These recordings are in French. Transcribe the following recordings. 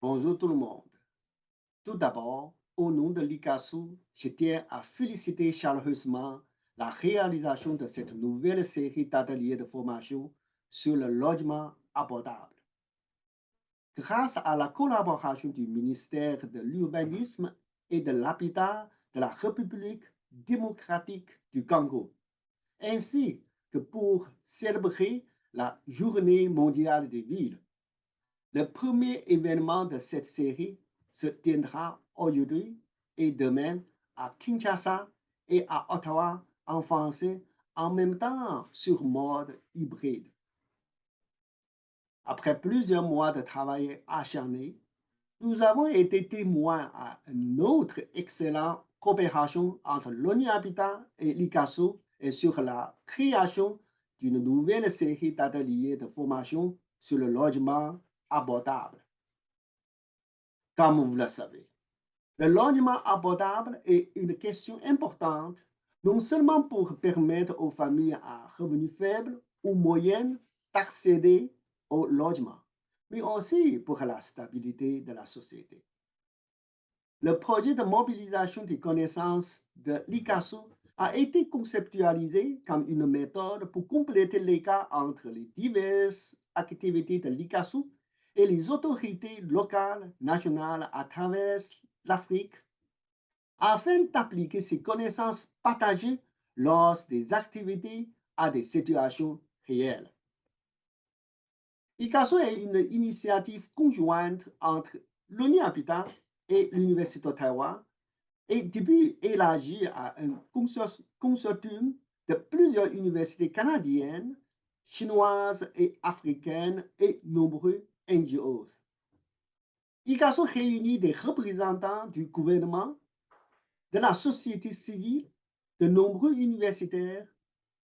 Bonjour tout le monde. Tout d'abord, au nom de l'ICASU, je tiens à féliciter chaleureusement la réalisation de cette nouvelle série d'ateliers de formation sur le logement abordable. Grâce à la collaboration du ministère de l'Urbanisme et de l'Habitat de la République démocratique du Congo, ainsi que pour célébrer la Journée mondiale des villes, le premier événement de cette série se tiendra aujourd'hui et demain à Kinshasa et à Ottawa en français, en même temps sur mode hybride. Après plusieurs mois de travail acharné, nous avons été témoins à une autre excellente coopération entre l'ONU Habitat et l'ICASO et sur la création d'une nouvelle série d'ateliers de formation sur le logement abordable. Comme vous le savez, le logement abordable est une question importante, non seulement pour permettre aux familles à revenus faibles ou moyens d'accéder au logement, mais aussi pour la stabilité de la société. Le projet de mobilisation des connaissances de l'ICASO a été conceptualisé comme une méthode pour compléter l'écart entre les diverses activités de l'ICASO et les autorités locales, nationales à travers l'Afrique, afin d'appliquer ces connaissances partagées lors des activités à des situations réelles. ICASO est une initiative conjointe entre l'ONU Habitat et l'Université d'Ottawa et depuis élargi à un consortium de plusieurs universités canadiennes, chinoises et africaines et nombreux NGOs. ICASO réunit des représentants du gouvernement, de la société civile, de nombreux universitaires,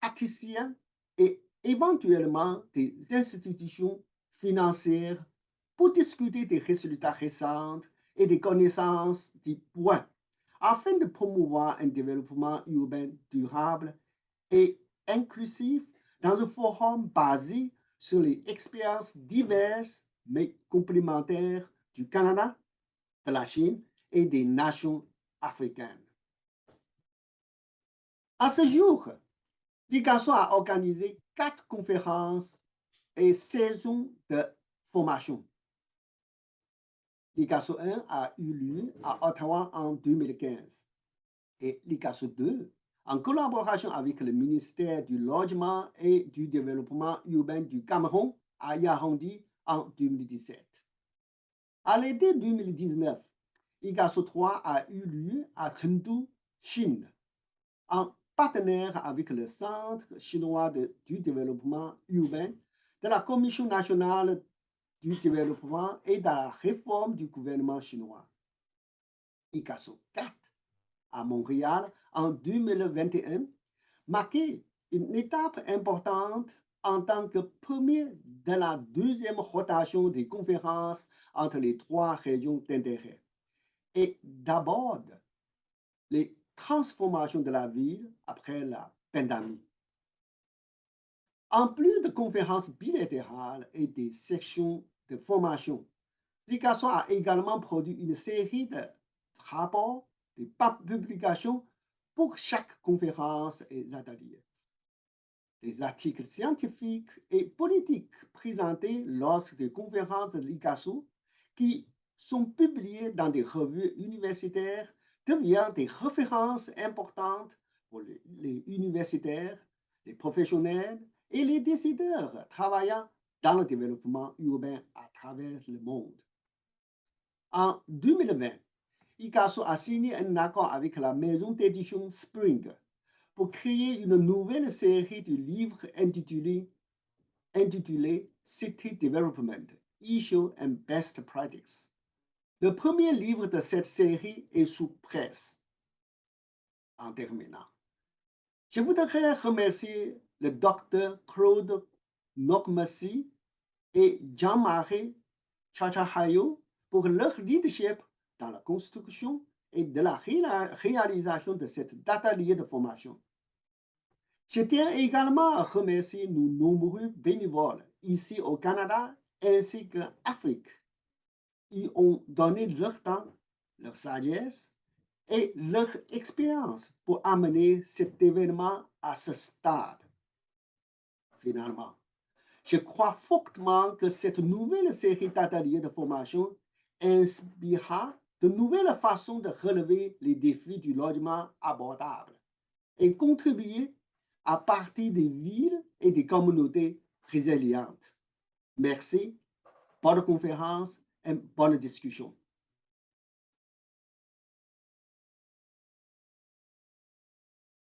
artisans et éventuellement des institutions financières pour discuter des résultats récents et des connaissances du point afin de promouvoir un développement urbain durable et inclusif dans un forum basé sur les expériences diverses mais complémentaires du Canada, de la Chine et des nations africaines. À ce jour, l'ICASO a organisé 4 conférences et saisons de formation. L'ICASO 1 a eu lieu à Ottawa en 2015 et l'ICASO 2, en collaboration avec le ministère du Logement et du Développement urbain du Cameroun, à Yaoundé en 2017. À l'été 2019, ICASO 3 a eu lieu à Chengdu, Chine, en partenaire avec le Centre chinois du développement urbain, de la Commission nationale du développement et de la réforme du gouvernement chinois. ICASO 4 à Montréal en 2021 marquait une étape importante en tant que premier de la deuxième rotation des conférences entre les 3 régions d'intérêt et d'aborde les transformations de la ville après la pandémie. En plus de conférences bilatérales et des sections de formation, l'ICASO a également produit une série de rapports, de publications pour chaque conférence et atelier. Des articles scientifiques et politiques présentés lors des conférences de l'ICASO qui sont publiés dans des revues universitaires deviennent des références importantes pour les universitaires, les professionnels et les décideurs travaillant dans le développement urbain à travers le monde. En 2020, ICASO a signé un accord avec la maison d'édition Spring pour créer une nouvelle série de livres intitulée City Development, Issues and Best Practices. Le premier livre de cette série est sous presse. En terminant, je voudrais remercier le docteur Claude Nokmassi et Jean-Marie Chachahayo pour leur leadership dans la construction et de la réalisation de cet atelier de formation. Je tiens également à remercier nos nombreux bénévoles ici au Canada ainsi qu'en Afrique Ils ont donné leur temps, leur sagesse et leur expérience pour amener cet événement à ce stade, finalement. Je crois fortement que cette nouvelle série d'ateliers de formation inspirera de nouvelles façons de relever les défis du logement abordable et contribuer à partir des villes et des communautés résilientes. Merci, bonne conférence et bonne discussion.